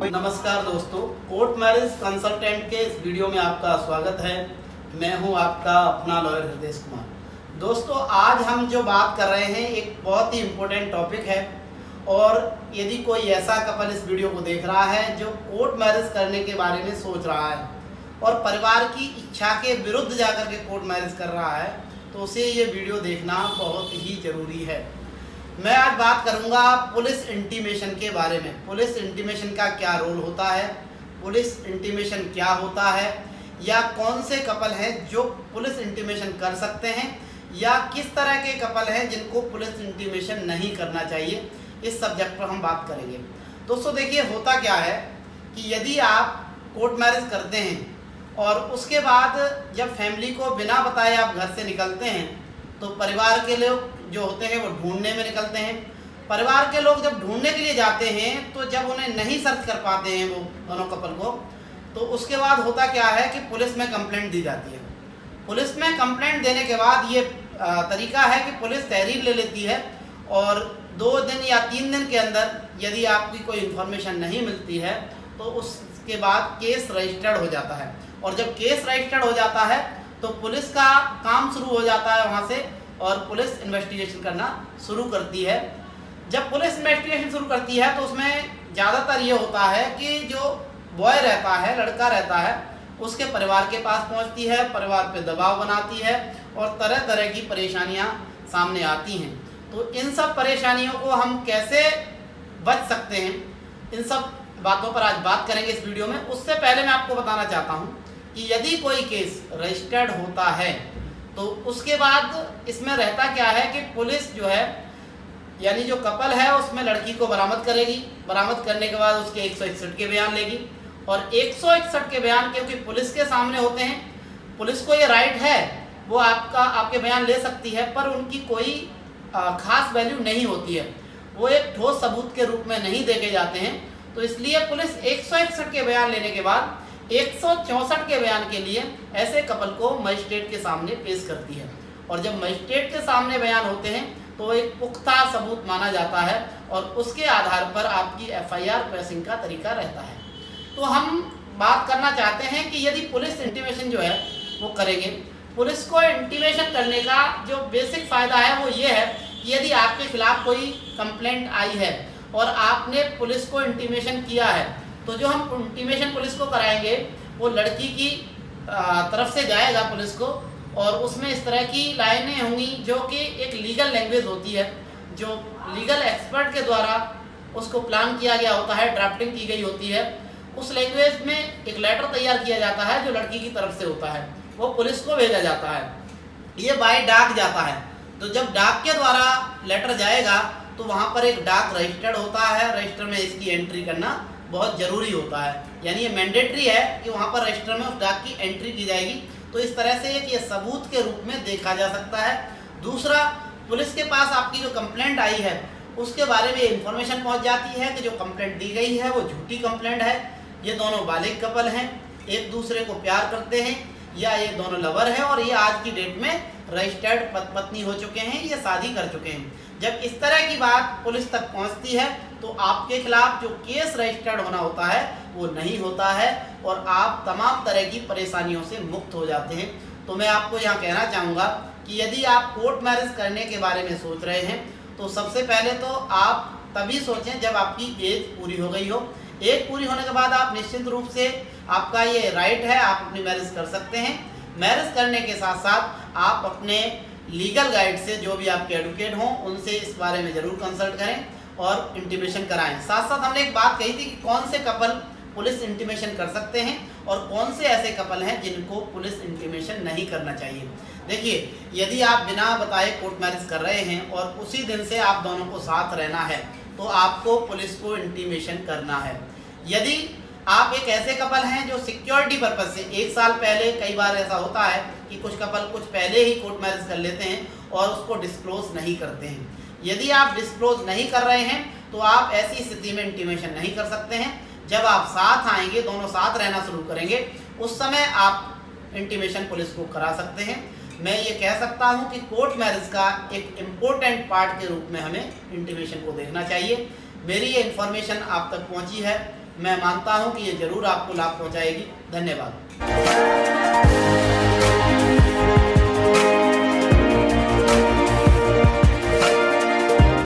नमस्कार दोस्तों, court marriage consultant के इस वीडियो में आपका स्वागत है। मैं हूं आपका अपना लॉयर हृदय कुमार। दोस्तों, आज हम जो बात कर रहे हैं एक बहुत ही इम्पोर्टेंट टॉपिक है और यदि कोई ऐसा कपल इस वीडियो को देख रहा है जो कोर्ट मैरिज करने के बारे में सोच रहा है और परिवार की इच्छा के विरुद्ध जाकर के कोर्ट मैरिज कर रहा है, तो उसे ये वीडियो देखना बहुत ही ज़रूरी है। मैं आज बात करूंगा पुलिस इंटीमेशन के बारे में। पुलिस इंटीमेशन का क्या रोल होता है, पुलिस इंटीमेशन क्या होता है, या कौन से कपल हैं जो पुलिस इंटीमेशन कर सकते हैं, या किस तरह के कपल हैं जिनको पुलिस इंटीमेशन नहीं करना चाहिए। इस सब्जेक्ट पर हम बात करेंगे। दोस्तों देखिए, होता क्या है कि यदि आप कोर्ट मैरिज करते हैं और उसके बाद जब फैमिली को बिना बताए आप घर से निकलते हैं, तो परिवार के लोग जो होते हैं वो ढूंढने में निकलते हैं। परिवार के लोग जब ढूंढने के लिए जाते हैं तो जब उन्हें नहीं सर्च कर पाते हैं वो दोनों कपल को, तो उसके बाद होता क्या है कि पुलिस में कंप्लेंट दी जाती है। पुलिस में कंप्लेंट देने के बाद ये तरीका है कि पुलिस तहरीर ले लेती है और 2 दिन या 3 दिन के अंदर यदि आपकी कोई इन्फॉर्मेशन नहीं मिलती है तो उसके बाद केस रजिस्टर्ड हो जाता है। और जब केस रजिस्टर्ड हो जाता है तो पुलिस का काम शुरू हो जाता है वहाँ से, और पुलिस इन्वेस्टिगेशन करना शुरू करती है। जब पुलिस इन्वेस्टिगेशन शुरू करती है तो उसमें ज़्यादातर ये होता है कि जो बॉय रहता है, लड़का रहता है, उसके परिवार के पास पहुंचती है, परिवार पे दबाव बनाती है और तरह तरह की परेशानियां सामने आती हैं। तो इन सब परेशानियों को हम कैसे बच सकते हैं, इन सब बातों पर आज बात करेंगे इस वीडियो में। उससे पहले मैं आपको बताना चाहता हूँ कि यदि कोई केस रजिस्टर्ड होता है तो उसके बाद इसमें रहता क्या है कि पुलिस जो है, यानी जो कपल है, उसमें लड़की को बरामद करेगी। बरामद करने के बाद उसके 161 के बयान लेगी, और 161 के बयान क्योंकि पुलिस के सामने होते हैं, पुलिस को ये राइट है, वो आपके बयान ले सकती है, पर उनकी कोई खास वैल्यू नहीं होती है, वो एक ठोस सबूत के रूप में नहीं देखे जाते हैं। तो इसलिए पुलिस 161 के बयान लेने के बाद 164 के बयान के लिए ऐसे कपल को मजिस्ट्रेट के सामने पेश करती है। और जब मजिस्ट्रेट के सामने बयान होते हैं तो एक पुख्ता सबूत माना जाता है और उसके आधार पर आपकी FIR प्रेसिंग का तरीका रहता है। तो हम बात करना चाहते हैं कि यदि पुलिस इंटीमेशन जो है वो करेंगे, पुलिस को इंटीमेशन करने का जो बेसिक फ़ायदा है वो ये है कि यदि आपके खिलाफ कोई कंप्लेंट आई है और आपने पुलिस को इंटीमेशन किया है, तो जो हम इंटीमेशन पुलिस को कराएंगे वो लड़की की तरफ से जाएगा पुलिस को, और उसमें इस तरह की लाइनें होंगी जो कि एक लीगल लैंग्वेज होती है, जो लीगल एक्सपर्ट के द्वारा उसको प्लान किया गया होता है, ड्राफ्टिंग की गई होती है। उस लैंग्वेज में एक लेटर तैयार किया जाता है जो लड़की की तरफ से होता है, वो पुलिस को भेजा जाता है। ये बाय डाक जाता है। तो जब डाक के द्वारा लेटर जाएगा तो वहाँ पर एक डाक रजिस्टर्ड होता है। रजिस्टर में इसकी एंट्री करना बहुत ज़रूरी होता है, यानी ये मैंडेटरी है कि वहाँ पर रजिस्टर में उस डाक की एंट्री की जाएगी। तो इस तरह से एक ये सबूत के रूप में देखा जा सकता है। दूसरा, पुलिस के पास आपकी जो कंप्लेंट आई है उसके बारे में इन्फॉर्मेशन पहुँच जाती है कि जो कंप्लेंट दी गई है वो झूठी कंप्लेंट है। ये दोनों बालिग कपल हैं, एक दूसरे को प्यार करते हैं, या ये दोनों लवर हैं और ये आज की डेट में रजिस्टर्ड पत्नी हो चुके हैं, ये शादी कर चुके हैं। जब इस तरह की बात पुलिस तक पहुंचती है तो आपके खिलाफ जो केस रजिस्टर्ड होना होता है वो नहीं होता है और आप तमाम तरह की परेशानियों से मुक्त हो जाते हैं। तो मैं आपको यहाँ कहना चाहूँगा कि यदि आप कोर्ट मैरिज करने के बारे में सोच रहे हैं तो सबसे पहले तो आप तभी सोचें जब आपकी एज पूरी हो गई हो। एज पूरी होने के बाद आप निश्चित रूप से, आपका ये राइट है, आप अपनी मैरिज कर सकते हैं। मैरिज करने के साथ साथ आप अपने लीगल गाइड से, जो भी आपके एडवोकेट हों, उनसे इस बारे में ज़रूर कंसल्ट करें और इंटीमेशन कराएं। साथ साथ हमने एक बात कही थी कि कौन से कपल पुलिस इंटीमेशन कर सकते हैं और कौन से ऐसे कपल हैं जिनको पुलिस इंटीमेशन नहीं करना चाहिए। देखिए, यदि आप बिना बताए कोर्ट मैरिज कर रहे हैं और उसी दिन से आप दोनों को साथ रहना है तो आपको पुलिस को इंटीमेशन करना है। यदि आप एक ऐसे कपल हैं जो सिक्योरिटी पर्पज से 1 साल पहले, कई बार ऐसा होता है कि कुछ कपल कुछ पहले ही कोर्ट मैरिज कर लेते हैं और उसको डिस्क्लोज नहीं करते हैं। यदि आप डिस्क्लोज नहीं कर रहे हैं तो आप ऐसी स्थिति में इंटीमेशन नहीं कर सकते हैं। जब आप साथ आएंगे, दोनों साथ रहना शुरू करेंगे, उस समय आप इंटीमेशन पुलिस को करा सकते हैं। मैं ये कह सकता हूँ कि कोर्ट मैरिज का एक इम्पोर्टेंट पार्ट के रूप में हमें इंटीमेशन को देखना चाहिए। मेरी ये इन्फॉर्मेशन आप तक पहुँची है, मैं मानता हूं कि ये जरूर आपको लाभ पहुंचाएगी। धन्यवाद।